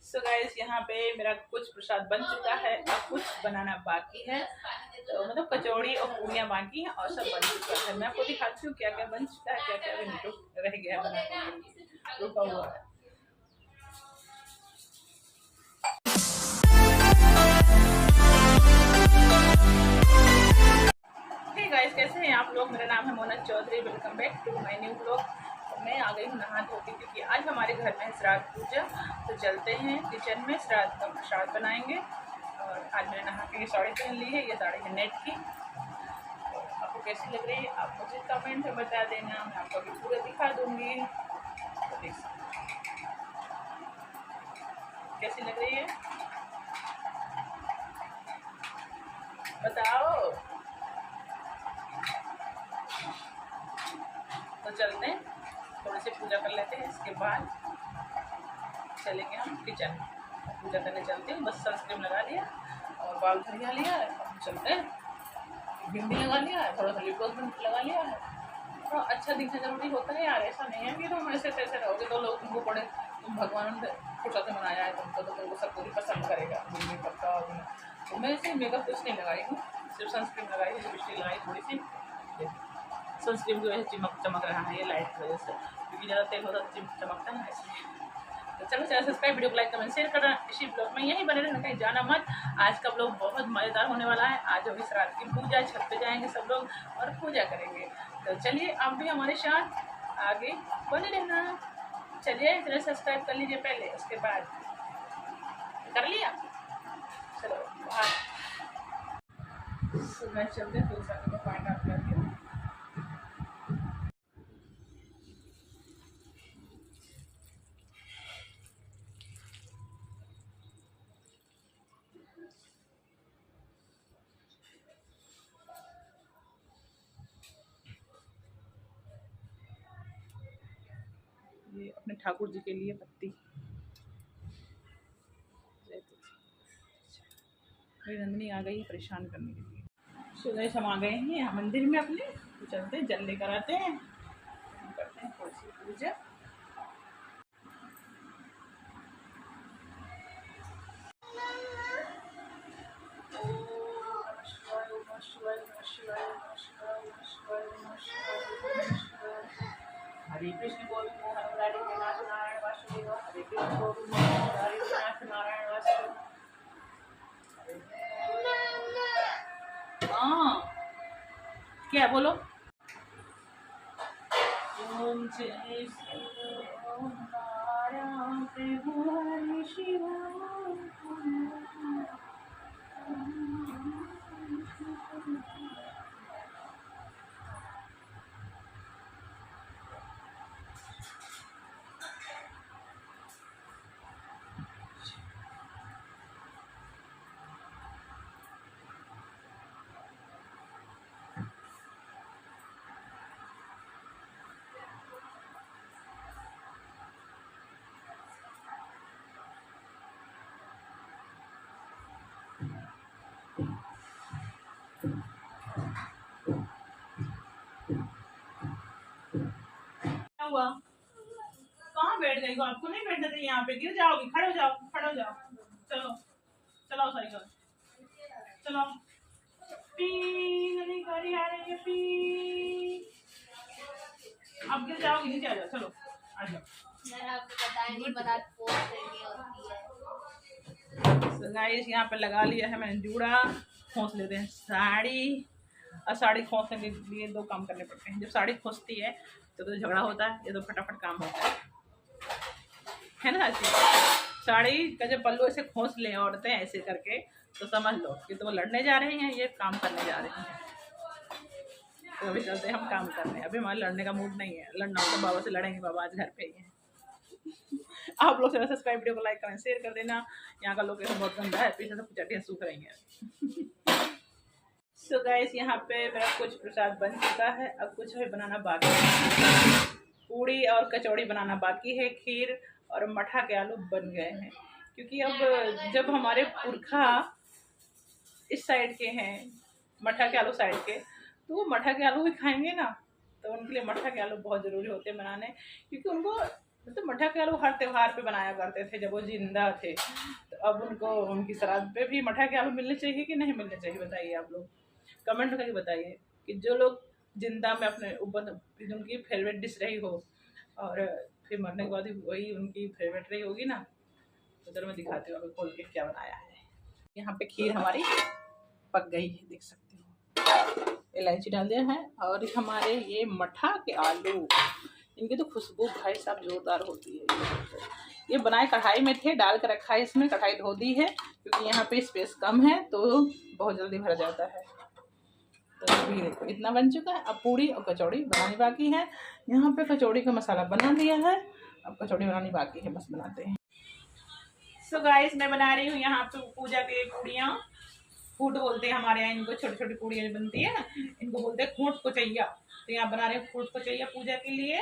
So guys यहाँ पे मेरा कुछ प्रसाद बन चुका है, अब कुछ बनाना बाकी है। तो मतलब कचौड़ी और पूरियाँ बाकी हैं और सब बन चुका है। मैं आपको दिखाती हूँ क्या क्या बन चुका है, क्या क्या अभी रह गया है बनाने के लिए, रुका हुआ है। हे गाइस, कैसे हैं आप लोग? मेरा नाम है Mona Chaudhary. Welcome back to my new blog. मैं आ गई हूँ नहा धो के, क्योंकि आज हमारे घर में है श्राद्ध पूजा। तो चलते हैं किचन में, श्राद्ध का प्रसाद बनाएंगे। और आज मैंने नहा के ये साड़ी पहन ली है, ये साड़ी है नेट की। तो आपको कैसी लग रही है आप मुझे कमेंट में बता देना, मैं आपको अभी पूरा दिखा दूँगी। तो देख कैसी लग रही है बताओ। तो चलते हैं, थोड़ी सी पूजा कर लेते हैं, इसके बाद चलेंगे हम किचन में। पूजा करने चलते हैं। बस सनस्क्रीन लगा लिया और बाल धरिया लिया है, हम चलते हैं। भिंडी लगा लिया है, थोड़ा सा लिप ग्लॉस भी लगा लिया है। तो अच्छा दिखना जरूरी होता है यार, ऐसा नहीं है कि तुम ऐसे तैसे रहोगे तो लोग तुमको पड़े, तुम भगवान ने खुशा से मनाया है तुमको, तो तुमको सब कुछ पसंद करेगा। मेकअप का तो मैं ऐसे मेकअप कुछ नहीं लगाई हूँ, सिर्फ सनस्क्रीन लगाई है, लिपस्टिक लगाई थोड़ी सी। सनस्क्रीन की वजह से चमक रहा है ये लाइट की वजह से, क्योंकि ज़्यादा तेल होता है चमकता है ना, इसलिए। तो चलो चैनल सब्सक्राइब, वीडियो को लाइक, कमेंट, शेयर करना। इसी ब्लॉग में यहीं बने रहना, कहीं जाना मत। आज का ब्लॉग बहुत मज़ेदार होने वाला है। आज होगी श्राद्ध की पूजा, छत पे जाएंगे सब लोग और पूजा करेंगे। तो चलिए आप भी हमारे साथ आगे बने रहना। चलिए चैनल सब्सक्राइब कर लीजिए पहले, उसके बाद कर लिया। चलो बाहर सुबह चलते तो का पॉइंट आप कर दिया। ये अपने ठाकुर जी के लिए पत्ती। मेरी नंदिनी आ गई है परेशान करने के लिए। सुबह हम आ गए हैं यहाँ मंदिर में अपने, तो चलते हैं जल लेकर आते हैं, करते हैं थोड़ी सी पूजा। हरे कृष्ण गोविंद हरे नाथ नारायण वासुदेव, हरे कृष्ण गोविंद हरे नाथ नारायण वासुदेव। हाँ क्या बोलो? ओम जय शिव ओम नारायण प्रभु हरि शिव। हुआ कहाँ बैठ गई हो? आपको नहीं बैठना चाहिए यहाँ पे, गिर जाओगी। खड़े हो जाओ, खड़े हो जाओ। चलो चलाओ साइकिल, चलो। पी नदी गाड़ी आ रही है, पी। अब गिर जाओगी, नीचे आ जाओ। चलो आ जाओ। तो गाइस यहाँ पे लगा लिया है मैंने जूड़ा। खोस लेते हैं साड़ी, और साड़ी खोसने के लिए दो काम करने पड़ते हैं। जब साड़ी खोसती है तो झगड़ा होता है, ये तो फटाफट काम होता है ना। साड़ी का जब पल्लू ऐसे खोस ले औरतें ऐसे करके, तो समझ लो कि तो लड़ने जा रही हैं, ये काम करने जा रही हैं। तो अभी चलते हम काम कर रहे हैं, अभी हमारे लड़ने का मूड नहीं है। लड़ना हो तो बाबा से लड़ेंगे, बाबा आज घर पे ही हैं। आप लोग से सब्सक्राइब, वीडियो को लाइक करें, शेयर कर देना। यहाँ का लोकेशन बहुत गंदा है, पीछे से चटियाँ सूख रही हैं। सो गाइस यहाँ पे मेरा कुछ प्रसाद बन चुका है, अब कुछ है बनाना बाकी है। पूड़ी और कचौड़ी बनाना बाकी है, खीर और मठा के आलू बन गए हैं। क्योंकि अब जब हमारे पुरखा इस साइड के हैं, मठा के आलू साइड के, तो वो मठा के आलू भी खाएंगे ना, तो उनके लिए मठा के आलू बहुत ज़रूरी होते हैं बनाने। क्योंकि उनको तो मठा के आलू हर त्योहार पे बनाया करते थे जब वो जिंदा थे, तो अब उनको उनकी श्राद्ध पे भी मठा के आलू मिलने चाहिए कि नहीं मिलने चाहिए? बताइए आप लोग, कमेंट करके बताइए कि जो लोग जिंदा में अपने ऊपर उनकी फेवरेट डिश रही हो और फिर मरने के बाद भी वही उनकी फेवरेट रही होगी ना। तो चलो मैं दिखाती हूँ आपको खोल के क्या बनाया है। यहाँ पे खीर हमारी पक गई है, देख सकते हो, इलायची डाल दिया है। और हमारे ये मठा के आलू, इनकी तो खुशबू भाई साहब जोरदार होती है। ये बनाए कढ़ाई में थे, डाल कर रखा है इसमें, कढ़ाई धो दी है क्योंकि यहाँ पे स्पेस कम है तो बहुत जल्दी भर जाता है। तो अभी देखो इतना बन चुका है। अब पूड़ी और कचौड़ी बनानी बाकी है। यहाँ पे कचौड़ी का मसाला बना लिया है, अब कचौड़ी बनानी बाकी है, बस बनाते हैं। सो गाइस मैं बना रही हूँ यहाँ पे पूजा के पूड़ियाँ, फूट बोलते हैं हमारे यहाँ इनको, छोटी छोटी पूड़ियाँ बनती है ना, इनको बोलते हैं खूंट कुचैया। तो यहाँ बना रहे हैं खूंट कुचैया पूजा के लिए।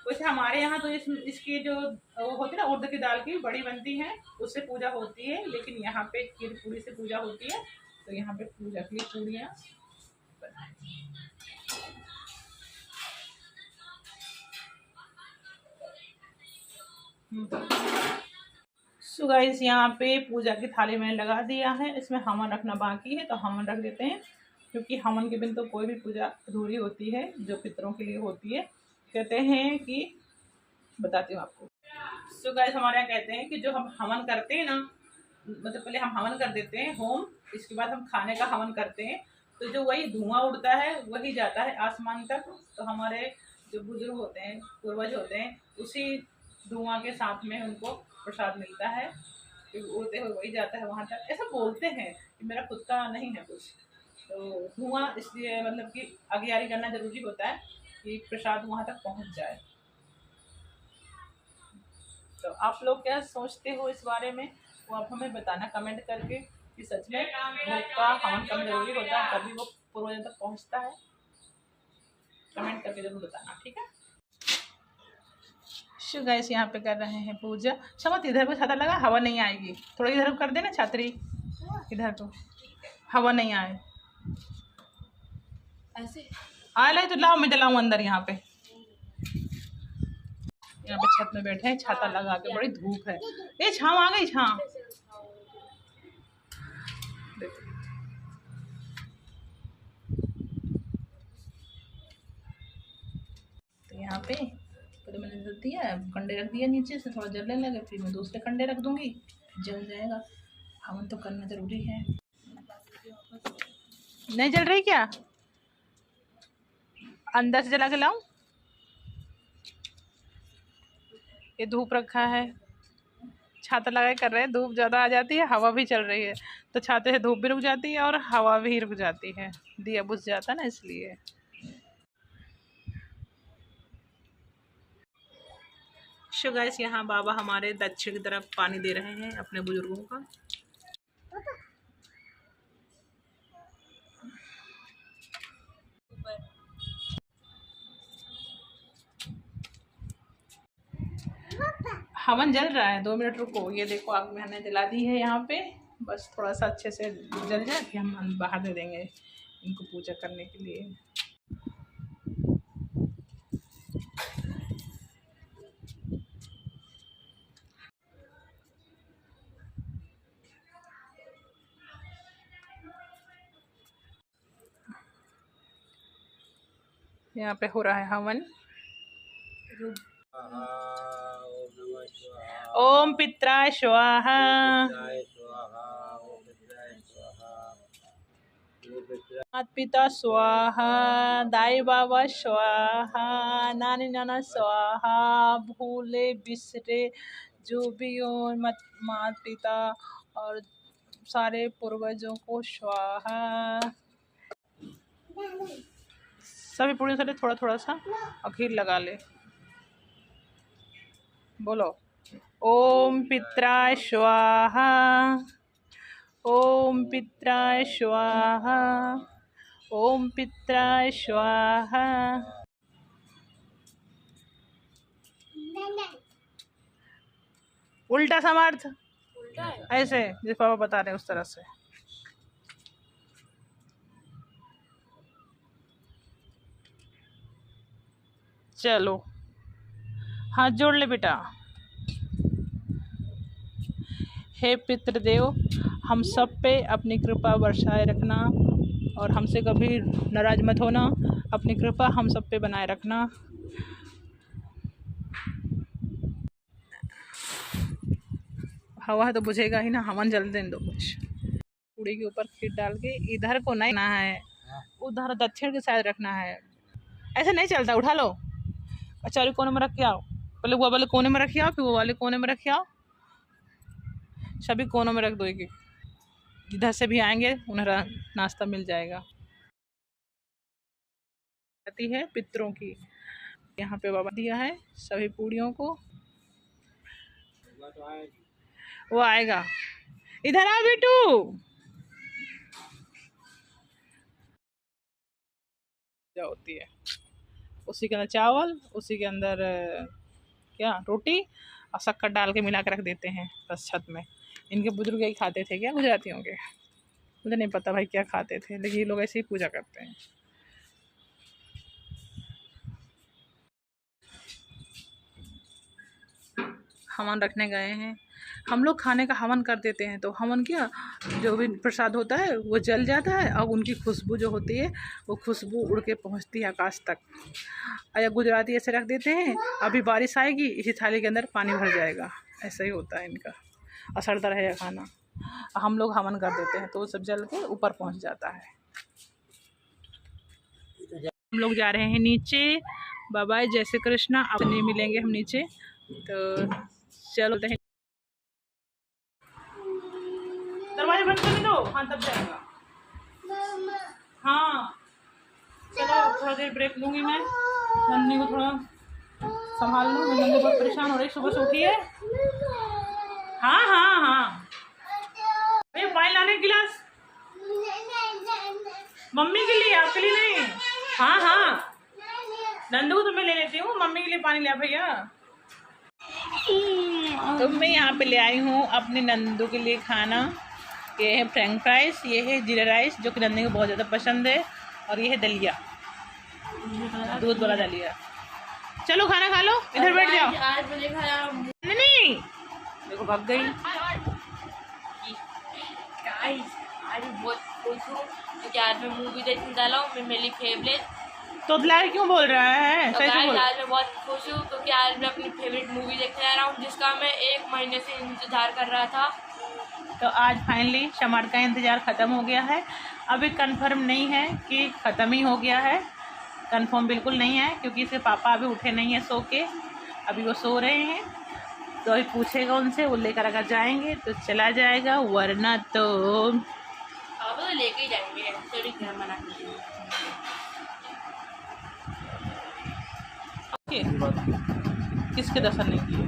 वैसे हमारे यहाँ तो इसकी जो वो होती है ना उड़द की दाल की बड़ी बनती है, उससे पूजा होती है, लेकिन यहाँ पे खीर पूड़ी से पूजा होती है। तो यहाँ पे पूजा के लिए पूड़ियाँ सो गाइस यहाँ पे पूजा की थाली में लगा दिया है। इसमें हवन रखना बाकी है तो हवन रख देते हैं, क्योंकि हवन के बिन तो कोई भी पूजा अधूरी होती है जो पितरों के लिए होती है। कहते हैं कि, बताती हूँ आपको। सो गाइस हमारे यहाँ कहते हैं कि जो हम हवन करते हैं ना, मतलब पहले हम हवन कर देते हैं होम, इसके बाद हम खाने का हवन करते हैं, तो जो वही धुआं उड़ता है वही जाता है आसमान तक। तो हमारे जो बुजुर्ग होते हैं, पूर्वज होते हैं, उसी धुआं के साथ में उनको प्रसाद मिलता है, उड़ते हुए वही जाता है वहाँ तक, ऐसा बोलते हैं। कि मेरा खुद का नहीं है कुछ, तो धुआं इसलिए मतलब कि आगियारी करना जरूरी होता है कि प्रसाद वहाँ तक पहुँच जाए। तो आप लोग क्या सोचते हो इस बारे में, वो आप हमें बताना कमेंट करके कि सच में भोग का हवन कम जरूरी होता है तभी वो पूर्वजों तक पहुँचता है। कमेंट करके जरूर बताना, ठीक है। शो गाइस यहाँ पे कर रहे हैं पूजा। समझ इधर को छाता लगा, हवा नहीं आएगी, थोड़ा इधर कर देना छतरी, इधर को हवा नहीं आए ऐसे आ ले तो लाओ, मैं जलाऊँ अंदर। यहाँ पे छत में बैठे हैं, छाता लगा के, बड़ी धूप है। ये छाँव आ गई, छाँव तो यहाँ पे तो मैंने रख दिया, कंडे रख दिया नीचे से, थोड़ा जलने लगे, फिर मैं दूसरे कंडे रख दूंगी, जल जाएगा। हवन तो करना जरूरी है। नहीं जल रही क्या? अंदर से जला के लाऊं? ये धूप रखा है, छाता लगा कर रहे हैं, धूप ज़्यादा आ जाती है, हवा भी चल रही है, तो छाते से धूप भी रुक जाती है और हवा भी रुक जाती है, दिया बुझ जाता ना, इसलिए। सो गाइस यहाँ बाबा हमारे दक्षिण की तरफ पानी दे रहे हैं अपने बुजुर्गों का। हवन जल रहा है, 2 मिनट रुको। ये देखो आग मैंने जला दी है यहाँ पे, बस थोड़ा सा अच्छे से जल जाए फिर हम बाहर दे देंगे इनको पूजा करने के लिए। यहाँ पे हो रहा है हवन। ओम पित्राय स्वाहा, माता पिता स्वाहा, दाई बाबा स्वाहा, नानी नाना स्वाहा, भूले बिसरे जो भी हो माता पिता और सारे पूर्वजों को स्वाहा। सभी पूरी से थोड़ा थोड़ा सा और घी लगा ले। बोलो ओम पित्राय स्वाहा, ओम पित्राय स्वाहा, ओम पित्राय स्वाहा। उल्टा समर्थ, ऐसे जैसे पापा बता रहे हैं उस तरह से। चलो हाथ जोड़ ले बेटा। हे पितृदेव, हम सब पे अपनी कृपा बरसाए रखना और हमसे कभी नाराज मत होना। अपनी कृपा हम सब पे बनाए रखना। हवा तो बुझेगा ही ना, हवन जलने दो कुछ। पूड़ी के ऊपर खीर डाल के इधर को नहीं रखना है, उधर दक्षिण की साइड रखना है। ऐसे नहीं चलता, उठा लो। अच्छा वाले कोने में रख के आओ, पहले वो वाले कोने में रखिए आओ, फिर वो वाले कोने में रखिए आओ। सभी कोनों में रख दो एक एक। जिधर से भी आएंगे उन्हें नाश्ता मिल जाएगा। आती है पितरों की, यहाँ पे बाबा दिया है सभी पूड़ियों को। वो आएगा, इधर आ बेटू। क्या होती है, उसी के अंदर चावल, उसी के अंदर क्या रोटी और शक्कर डाल के मिला के रख देते हैं बस छत में। इनके बुजुर्ग यही खाते थे क्या, गुजरातियों के? मुझे नहीं पता भाई क्या खाते थे, लेकिन ये लोग ऐसे ही पूजा करते हैं। हवन रखने गए हैं हम लोग, खाने का हवन कर देते हैं तो हवन क्या, जो भी प्रसाद होता है वो जल जाता है और उनकी खुशबू जो होती है वो खुशबू उड़ के पहुंचती है आकाश तक। या गुजराती ऐसे रख देते हैं, अभी बारिश आएगी इसी थाली के अंदर पानी भर जाएगा, ऐसा ही होता है इनका। असरता रहेगा खाना, हम लोग हवन कर देते हैं तो वो सब जल के ऊपर पहुंच जाता है। हम लोग जा रहे हैं नीचे। बाबा जय श्री कृष्णा। अब नहीं मिलेंगे हम नीचे, तो चलो दरवाजा बंद कर दो। हाँ तब जाएगा। हाँ चलो थोड़ा देर ब्रेक लूंगी मैं, नन्नी को थोड़ा संभाल लूँ। नन्नी बहुत परेशान हो रही, सुबह से उठी है। हाँ हाँ हाँ भैया पानी लाने गिलास, मम्मी के लिए, आपके लिए नहीं। हाँ हाँ नंदू को तो मैं ले लेती हूँ, मम्मी के लिए पानी लिया भैया। तो मैं यहाँ पे ले आई हूँ अपने नंदू के लिए खाना। ये है फ्रेंच फ्राइज, ये है जीरा राइस जो कि नंदू को बहुत ज़्यादा पसंद है, और ये है दलिया, दूध वाला दलिया। चलो खाना खा लो, इधर बैठ जाओ। नहीं देखो भाग गई। आज बहुत खुश हूँ क्योंकि आज मैं मूवी देखने जा रहा हूँ, मेरी फेवरेट। तो लाल क्यों बोल रहा है? तो आज मैं बहुत खुश हूँ क्योंकि आज मैं अपनी फेवरेट मूवी देखने जा रहा हूँ, जिसका मैं 1 महीने से इंतजार कर रहा था। तो आज फाइनली शमार का इंतज़ार ख़त्म हो गया है। अभी कंफर्म नहीं है कि ख़त्म ही हो गया है, कंफर्म बिल्कुल नहीं है क्योंकि इसके पापा अभी उठे नहीं हैं सो के, अभी वो सो रहे हैं। तो अभी पूछेगा उनसे, वो लेकर अगर जाएंगे तो चला जाएगा, वरना तो लेके ही जाएंगे। मना किसके दर्शन नहीं किए?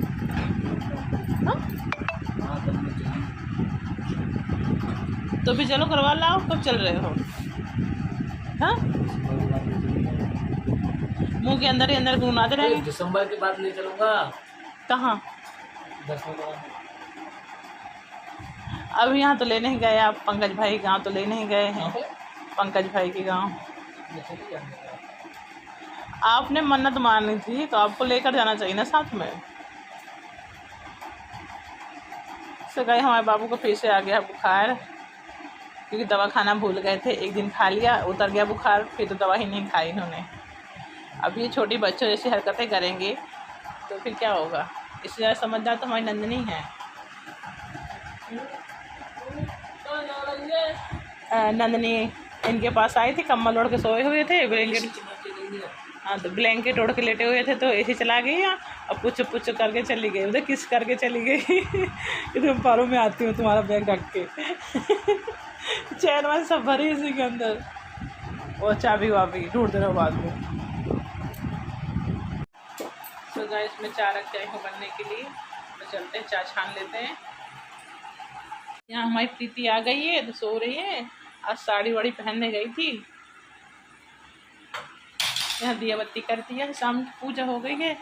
तो भी चलो करवा लाओ। कब चल रहे हो? हाँ मुंह के अंदर ही अंदर घुमाते रहेंगे। दिसंबर के बाद ले चलूंगा। कहाँ? अब यहाँ तो ले नहीं गए आप, पंकज भाई के गाँव तो ले नहीं गए हैं। पंकज भाई के गाँव आपने मन्नत मानी थी तो आपको लेकर जाना चाहिए ना साथ में। से गए हमारे बाबू को फिर से आ गया बुखार, क्योंकि दवा खाना भूल गए थे। एक दिन खा लिया, उतर गया बुखार, फिर तो दवा ही नहीं खाई इन्होंने। अब ये छोटी बच्चों जैसी हरकतें करेंगे तो फिर क्या होगा। इससे ज़्यादा समझदार तो हमारी नंदनी है। नंदनी इनके पास आई थी, कम्बल ओढ़ के सोए हुए थे, ब्लैंकेट, हाँ तो ब्लैंकेट ओढ़ के लेटे हुए थे, तो एसी चला गई और पुछ पुछ करके चली गई, उधर किस करके चली गई। इधर पारों में आती हूँ तुम्हारा बैग ढक के। चैन वैन सब भरी इसी के अंदर, और चाबी वाबी ढूंढते रहो बाद में। तो गाइस में चाय रख जाए बनने के लिए, तो चलते हैं चाय छान लेते हैं। यहाँ हमारी प्रीति आ गई है तो सो रही है, आज साड़ी वाड़ी पहनने गई थी। यहाँ दिया बत्ती करती है, शाम की पूजा हो गई है।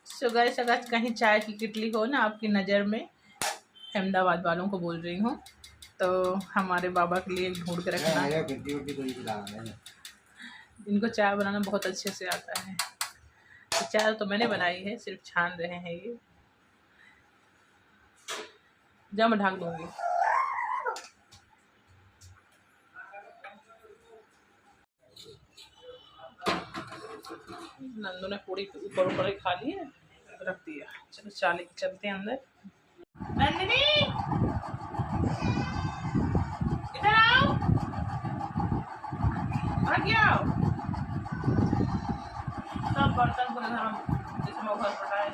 सो गाइस अगर कहीं चाय की किटली हो ना आपकी नज़र में, अहमदाबाद वालों को बोल रही हूँ, तो हमारे बाबा के लिए ढूंढ के रखना। इनको चाय बनाना बहुत अच्छे से आता है। तो चाय तो मैंने बनाई है, सिर्फ छान रहे हैं ये। जब मैं ढक दूंगी। नंदू ने पूरी ऊपर ऊपर ही खा ली है, रख दिया। चलो चलते हैं अंदर। नंदिनी इधर आओ, भाग आओ। सब बर्तन को जिसमें घर पटाए।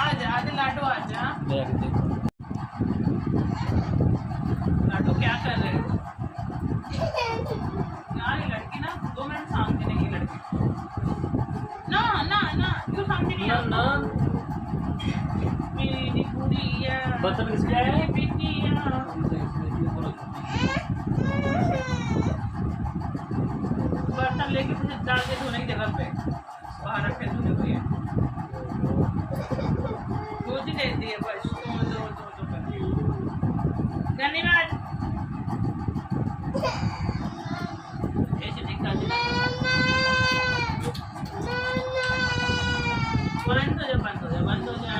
आजा आजा लाडू आजा। लाडू क्या कर रहे हो यार? ये लड़की ना 2 मिनट सामने नहीं, लड़की ना ना ना क्यों सामने नहीं ना मेरी गुड़िया बर्तन किसका है? बिटिया बर्तन लेके फिर डाल के धोने की जगह पे बाहर रखे धोने को। ये दूध ही देती है बस। दो धन्यवाद। ऐसे दिखा दे। बंद हो जा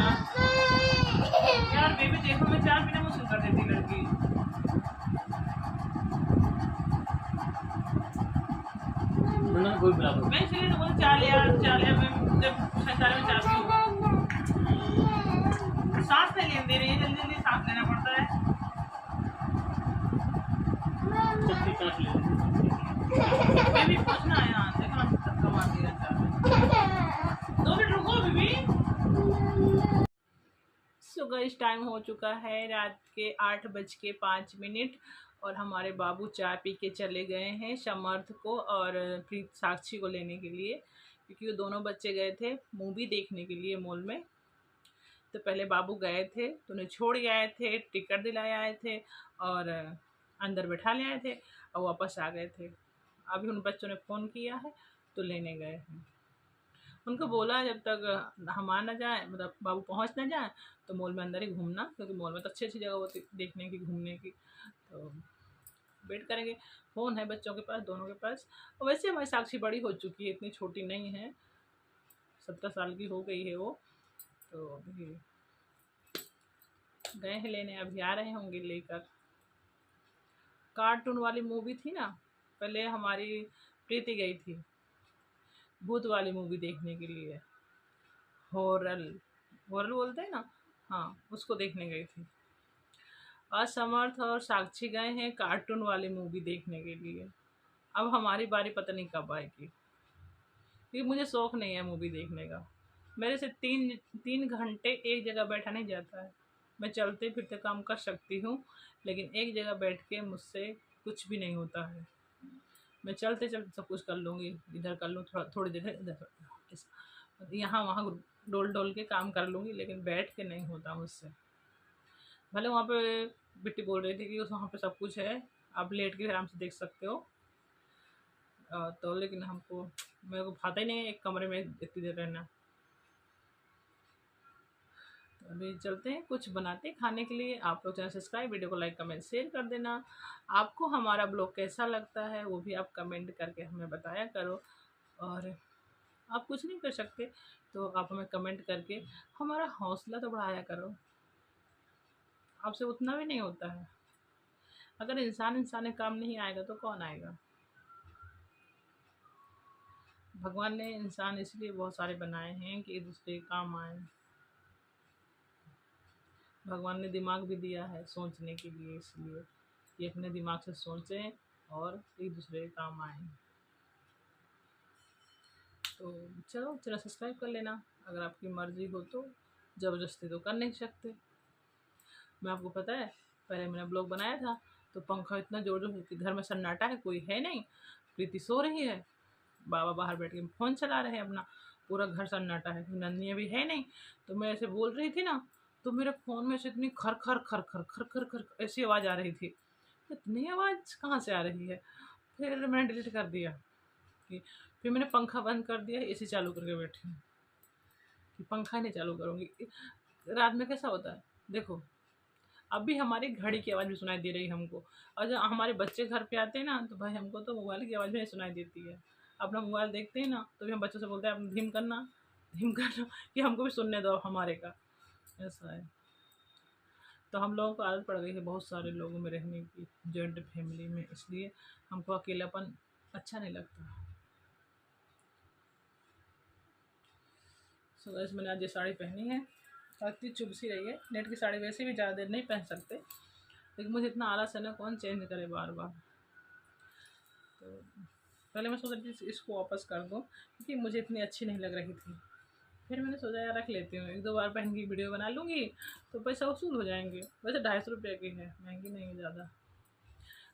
यार। बेबी देखो, मैं चाय पीना मुश्किल कर देती लड़की। मैं इसलिए तो बोलूं चाय लिया। मैं जब शैतान में चाय पीऊं, सांस नहीं लेने दे रही है। जल्दी जल्दी सांस लेना पड़ता है। बेबी पूछना है यहाँ, देखो ना धक्का मार दिया चाय। 2 मिनट रुको बेबी। सो गाइस, टाइम हो चुका है रात के 8:05 और हमारे बाबू चाय पी के चले गए हैं समर्थ को और प्रीत साक्षी को लेने के लिए, क्योंकि वो दोनों बच्चे गए थे मूवी देखने के लिए मॉल में। तो पहले बाबू गए थे तो उन्हें छोड़ के आए थे, टिकट दिलाए आए थे और अंदर बैठा ले आए थे और वापस आ गए थे। अभी उन बच्चों ने फ़ोन किया है तो लेने गए हैं। उनको बोला जब तक हम आ ना जाए, मतलब बाबू पहुंच ना जाए, तो मॉल में अंदर ही घूमना, क्योंकि मॉल में तो अच्छी अच्छी जगह होती देखने की, घूमने की। तो वेट करेंगे। फ़ोन है बच्चों के पास, दोनों के पास। और वैसे हमारी साक्षी बड़ी हो चुकी है, इतनी छोटी नहीं है, 17 साल की हो गई है वो। तो अभी गए हैं लेने, अभी आ रहे होंगे लेकर। कार्टून वाली मूवी थी ना, पहले हमारी प्रीति गई थी भूत वाली मूवी देखने के लिए। हॉरर बोलते हैं ना, हाँ, उसको देखने गई थी। आज समर्थ और साक्षी गए हैं कार्टून वाली मूवी देखने के लिए। अब हमारी बारी पता नहीं कब आएगी, क्योंकि मुझे शौक नहीं है मूवी देखने का। मेरे से 3 घंटे एक जगह बैठा नहीं जाता है। मैं चलते फिरते काम कर सकती हूँ, लेकिन एक जगह बैठ के मुझसे कुछ भी नहीं होता है। मैं चलते चलते सब कुछ कर लूँगी, इधर कर लूँ थोड़ी देर, इधर यहाँ वहाँ डोल डोल के काम कर लूँगी, लेकिन बैठ के नहीं होता मुझसे। भले वहाँ पे बिट्टी बोल रही थी कि वहाँ पे सब कुछ है, आप लेट के आराम से देख सकते हो, तो लेकिन मेरे को भाता ही नहीं है एक कमरे में इतनी देर रहना। तो अभी चलते हैं, कुछ बनाते हैं खाने के लिए। आप लोग चैनल सब्सक्राइब, वीडियो को लाइक, कमेंट, शेयर कर देना। आपको हमारा ब्लॉग कैसा लगता है वो भी आप कमेंट करके हमें बताया करो। और आप कुछ नहीं कर सकते तो आप हमें कमेंट करके हमारा हौसला तो बढ़ाया करो। आपसे उतना भी नहीं होता है। अगर इंसान काम नहीं आएगा तो कौन आएगा? भगवान ने इंसान इसलिए बहुत सारे बनाए हैं कि एक दूसरे के काम आए। भगवान ने दिमाग भी दिया है सोचने के लिए, इसलिए कि अपने दिमाग से सोचें और एक दूसरे के काम आए। तो चलो चैनल सब्सक्राइब कर लेना, अगर आपकी मर्ज़ी हो तो। ज़बरदस्ती तो कर नहीं सकते। मैं आपको पता है, पहले मैंने ब्लॉग बनाया था तो पंखा इतना ज़ोर ज़ोर कि घर में सन्नाटा है, कोई है नहीं, प्रीति सो रही है, बाबा बाहर बैठ के फ़ोन चला रहे हैं अपना, पूरा घर सन्नाटा है, नन्ही अभी है नहीं। तो मैं ऐसे बोल रही थी ना, तो मेरे फ़ोन में से इतनी खर खर खर खर खर खर खर ऐसी आवाज़ आ रही थी। इतनी आवाज़ कहाँ से आ रही है? फिर मैंने डिलीट कर दिया कि फिर मैंने पंखा बंद कर दिया, एसी चालू करके बैठी हूँ कि पंखा नहीं चालू करूँगी। रात में कैसा होता है देखो, अभी हमारी घड़ी की आवाज़ भी सुनाई दे रही है हमको। और जब हमारे बच्चे घर पे आते हैं ना, तो भाई हमको तो मोबाइल की आवाज़ भी नहीं सुनाई देती है। अपना मोबाइल देखते हैं ना, तो भी हम बच्चों से बोलते हैं आप धीम करना कि हमको भी सुनने दो हमारे का। ऐसा है। तो हम लोगों को आदत पड़ गई है बहुत सारे लोगों में रहने की, जॉइंट फैमिली में, इसलिए हमको अकेलापन अच्छा नहीं लगता। सो गाइस, मैंने आज ये साड़ी पहनी है और इतनी चुभ सी रही है। नेट की साड़ी वैसे भी ज़्यादा देर नहीं पहन सकते, लेकिन मुझे इतना आलस है ना, कौन चेंज करे बार बार। तो पहले मैं सोच रही थी इसको वापस कर दूँ, क्योंकि मुझे इतनी अच्छी नहीं लग रही थी। फिर मैंने सोचा यार रख लेती हूँ, 1-2 बार पहन की वीडियो बना लूँगी तो पैसा वसूल हो जाएंगे। वैसे 250 रुपये की है, महंगी नहीं है ज़्यादा।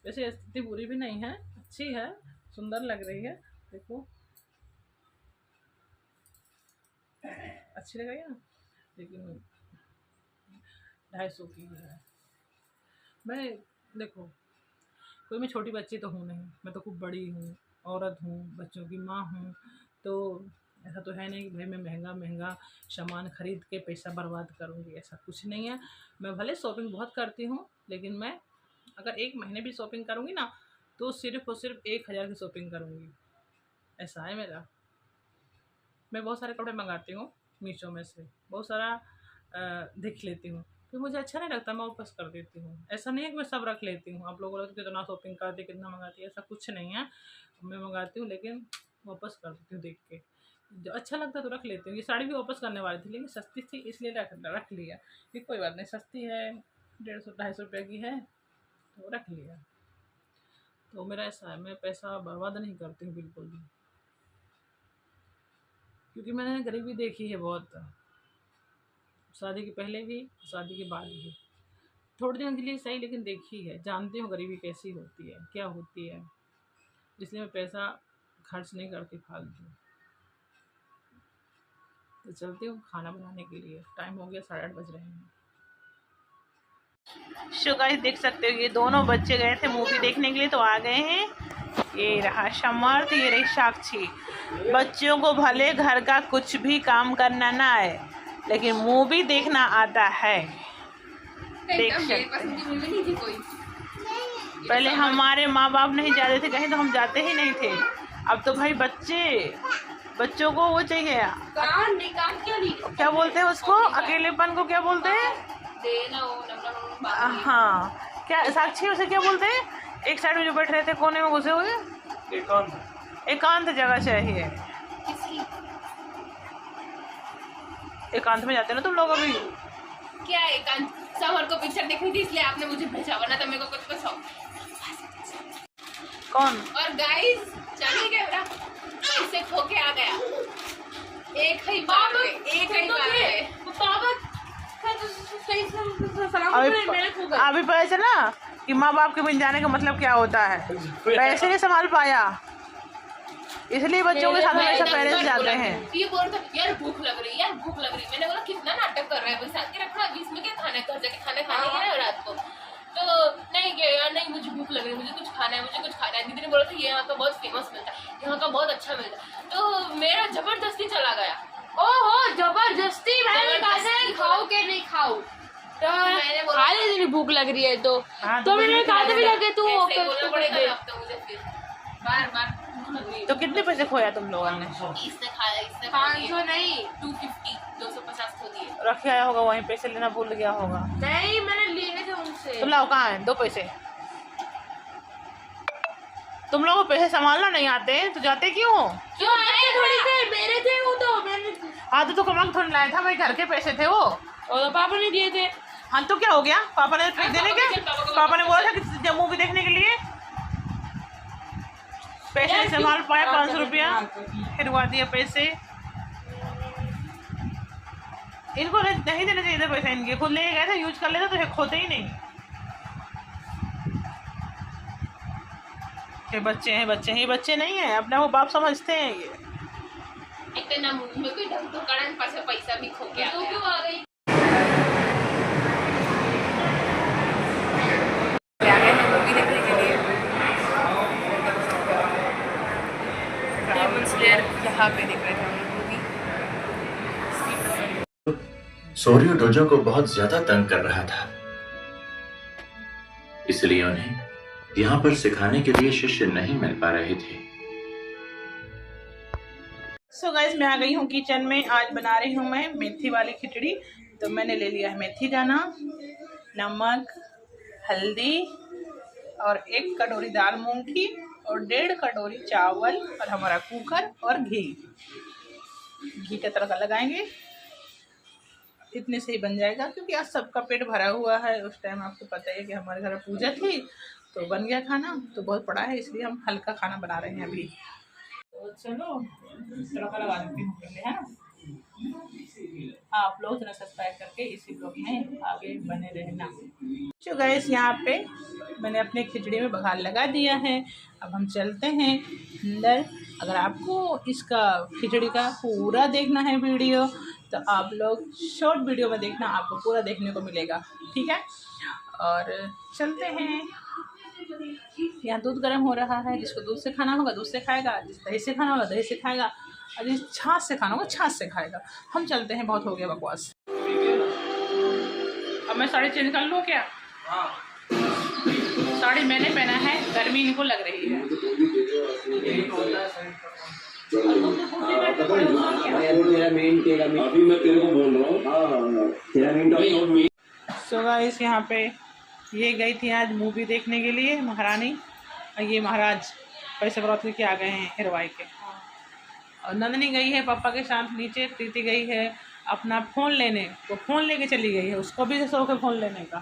वैसे इतनी बुरी भी नहीं है, अच्छी है, सुंदर लग रही है। देखो अच्छी लग रही है ना, लेकिन 250 की है। मैं देखो, कोई मैं छोटी बच्ची तो हूँ नहीं, मैं तो खूब बड़ी हूँ, औरत हूँ, बच्चों की माँ हूँ। तो ऐसा तो है नहीं कि भाई मैं महंगा सामान खरीद के पैसा बर्बाद करूँगी, ऐसा कुछ नहीं है। मैं भले शॉपिंग बहुत करती हूँ, लेकिन मैं अगर 1 महीने भी शॉपिंग करूँगी ना, तो सिर्फ़ और सिर्फ 1000 की शॉपिंग करूँगी, ऐसा है मेरा। मैं बहुत सारे कपड़े मंगाती हूँ मीशो में से, बहुत सारा देख लेती हूँ, फिर मुझे अच्छा नहीं लगता, मैं वापस कर देती हूँ। ऐसा नहीं है कि मैं सब रख लेती हूँ। आप लोगों को कितना शॉपिंग करती, कितना मंगाती है, ऐसा कुछ नहीं है। मैं मंगाती हूँ लेकिन वापस कर देती हूँ देख के। जो अच्छा लगता है तो रख लेती हूँ। ये साड़ी भी वापस करने वाली थी, लेकिन सस्ती थी इसलिए रख लिया कि कोई बात नहीं, सस्ती है, 150-250 रुपये की है तो रख लिया। तो मेरा ऐसा है, मैं पैसा बर्बाद नहीं करती हूँ बिल्कुल भी, क्योंकि मैंने गरीबी देखी है बहुत, शादी के पहले भी, शादी के बाद भी। थोड़े दिन के लिए सही, लेकिन देखी है, जानती हूँ गरीबी कैसी होती है, क्या होती है, इसलिए मैं पैसा खर्च नहीं करती फालतू। तो चलती हूँ खाना बनाने के लिए, टाइम हो गया, 8:30 बज रहे हैं। सो गाइस, देख सकते हो ये दोनों बच्चे गए थे मूवी देखने के लिए, तो आ गए हैं। ये रहा समर्थ, ये रही साक्षी। बच्चों को भले घर का कुछ भी काम करना ना आए, लेकिन मूवी देखना आता है। देख सकते हैं, पहले हमारे माँ बाप नहीं जाते थे कहीं, तो हम जाते ही नहीं थे। अब तो भाई बच्चों को वो चाहिए, क्या बोलते हैं उसको, अकेलेपन को क्या बोलते हैं? हाँ, क्या साक्षी उसे क्या बोलते हैं? एक साइड में जो बैठ रहे थे कोने में घुसे हुए, एकांत जगह चाहिए। एकांत में जाते ना तुम लोग अभी? क्या एकांत? समर को पिक्चर देखनी थी इसलिए आपने मुझे भेजा, वरना तो मेरे को कुछ कौन? और गाइस चलिए कैमरा इससे खो के आ गया, एक ही बार अभी पता चला कि माँ बाप के बिन जाने का मतलब क्या होता है। पैसे नहीं संभाल पाया, इसलिए बच्चों के साथ हमेशा पेरेंट्स जाते हैं। ये बोल रहा था यार भूख लग रही, यार भूख लग रही। मैंने बोला कितना नाटक कर रहा है, बस साथ के रखना, इसमें क्या खाना है, घर जाके खाना खाने है रात को। तो नहीं गया यार, नहीं मुझे भूख लग रही है, मुझे कुछ खाना है, मुझे कुछ खाना है। दीदी ने बोला था ये यहाँ का बहुत फेमस मिलता है, यहाँ का बहुत अच्छा मिलता है, तो मेरा जबरदस्ती चला गया। ओहो जबरदस्ती, मैंने कहा खाओ के नहीं खाओ, तो मैंने बोला खा ले, भूख लग रही है तो मैंने कहा भी लगे तू बोलना पड़ेगा अब तो मुझे फिर बार। तो कितने पैसे खोया तुम लोगों ने? इसने 500 नहीं 250 250 खो दिए। रख आया होगा वहीं, पैसे लेना भूल गया होगा। नहीं मैंने लिए थे उनसे। तो लाओ, कहाँ है 2 पैसे? तुम लोगों को पैसे संभालना नहीं आते तो जाते क्यों? क्यों आए? थोड़ी थे मेरे थे वो, तो मैंने हाँ तो कमा थोड़ी लाया था भाई, घर के पैसे थे वो, और तो पापा ने दिए थे। हाँ तो क्या हो गया, पापा ने देने के? पापा ने बोला था कि जब मूवी देखने के लिए पैसे नहीं संभाल पाए, 500 रुपया फिरवा दिए पैसे। इनको नहीं देने चाहिए थे पैसे, इनके खुद ले गए थे, यूज कर लेते तो खोते ही नहीं। ये बच्चे हैं, ये बच्चे नहीं है, अपने वो बाप समझते हैं। ये इतना मूवी में कोई ढंग तो कारण पैसा भी खो गया, तो क्यों आ गई? मूवी देखने के लिए यहाँ पे देख रहे थे हम मूवी। सोरियो डोजो को बहुत ज्यादा तंग कर रहा था। इसलिए उन्हें यहाँ पर सिखाने के लिए शिष्य नहीं मिल पा रहे थे। सो गाइस, मैं आ गई हूँ किचन में। आज बना रही हूँ मैं मेथी वाली खिचड़ी। तो मैंने ले लिया है मेथी दाना, नमक, हल्दी और 1 कटोरी दाल मूंग की और 1.5 कटोरी चावल और हमारा कुकर और घी का तड़का लगाएंगे। इतने से ही बन जाएगा क्योंकि आज सबका पेट भरा हुआ है। उस टाइम आपको पता है कि हमारे घर पूजा थी तो बन गया खाना, तो बहुत पड़ा है, इसलिए हम हल्का खाना बना रहे हैं अभी। तो चलो तड़का लगा देती हूँ पहले, है ना। आप लोग जरा सब्सक्राइब करके इसी ब्लॉग में आगे बने रहना। तो गाइस, यहाँ पे मैंने अपने खिचड़ी में बघार लगा दिया है। अब हम चलते हैं अंदर। अगर आपको इसका खिचड़ी का पूरा देखना है वीडियो तो आप लोग शॉर्ट वीडियो में देखना, आपको पूरा देखने को मिलेगा, ठीक है। और चलते हैं। यहाँ दूध गर्म हो रहा है। जिसको दूध से खाना होगा दूध से खाएगा, जिस दही से खाना होगा दही से खाएगा, और जिस छाछ से खाना होगा छाछ से खाएगा। हम चलते हैं, बहुत हो गया बकवास। अब मैं साड़ी चेंज कर लूँ क्या? साड़ी मैंने पहना है, गर्मी इनको लग रही है। सो गाइस, यहाँ पे ये गई थी आज मूवी देखने के लिए महारानी, और ये महाराज पैसे बरौत के आ गए हैं हिरवाई के। और नंदनी गई है पापा के साथ नीचे, प्रीति गई है अपना फ़ोन लेने, वो फ़ोन लेके चली गई है, उसको भी शौक है फ़ोन लेने का।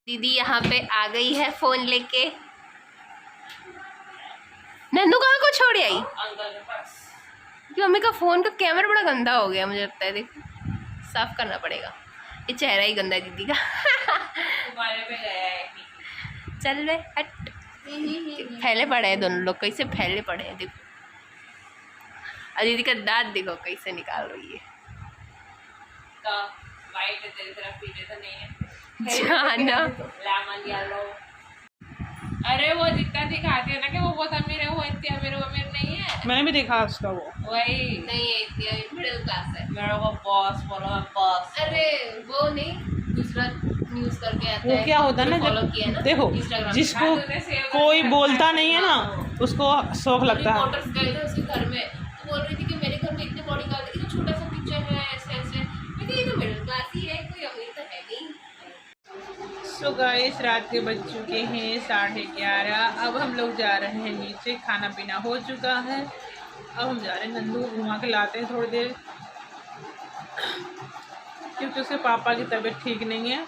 दीदी यहाँ पे आ गई है फोन लेके। नन्नू कहाँ को छोड़ आई? मम्मी का फोन का कैमरा बड़ा गंदा हो गया, मुझे लगता है। देखो, साफ करना पड़ेगा। ये चेहरा ही गंदा है दीदी का। चल बे हट। फैले पड़े हैं दोनों लोग, कैसे फैले पड़े हैं देखो। और दीदी का दांत देखो कैसे निकाल रही है। तो वाइट है तेरी तरफ, पीछे तो नहीं है। जाना लेमन येलो। अरे वो जितना दिखाती है ना कि वो बहुत अमीर है, वो इतनी अमीर नहीं है। मैंने भी देखा उसका, वो वही नहीं है, इतनी मिडिल क्लास है। मेरे को बॉस बोलो, मैं बॉस। अरे वो नहीं, दूसरा न्यूज़ करके आता वो है। क्या होता है ना, फॉलो किया ना जब देखो Instagram पे। जिसको कोई बोलता नहीं है ना उसको शौक लगता है। रिपोर्टर्स गए थे उसके घर में, तो बोल रही थी कि मेरे घर में इतने बॉडीगार्ड, इतना छोटा सा किचन है, ऐसे ऐसे। मैं कहा ये तो मिडिल क्लास ही है, कोई अमीर तो है नहीं। सो गाइस, रात के बज चुके हैं 11:30। अब हम लोग जा रहे हैं नीचे, खाना पीना हो चुका है। अब हम जा रहे हैं, नंदू को घुमा के लाते हैं थोड़ी देर, क्योंकि उसके पापा की तबीयत ठीक नहीं है,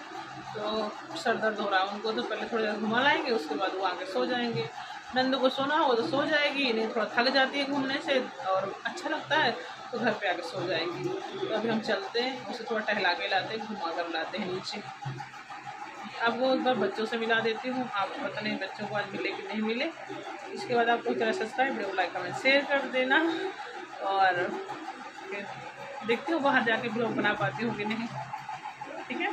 तो सर दर्द हो रहा है उनको। तो पहले थोड़ी देर घुमा लाएंगे, उसके बाद वो आके सो जाएंगे। नंदू को सोना हो तो सो जाएगी, नहीं थोड़ा थक जाती है घूमने से और अच्छा लगता है तो घर पे आके सो जाएगी। तो अभी हम चलते हैं, उसे थोड़ा टहला के लाते हैं, घुमा कर लाते हैं नीचे। आपको एक बार बच्चों से मिला देती हूँ, आपको पता नहीं बच्चों को आज मिले कि नहीं मिले। इसके बाद आपको channel subscribe, video like comment share कर देना। और फिर देखती हूँ बाहर जाके ब्लॉग बना पाती हूँ कि नहीं, ठीक है।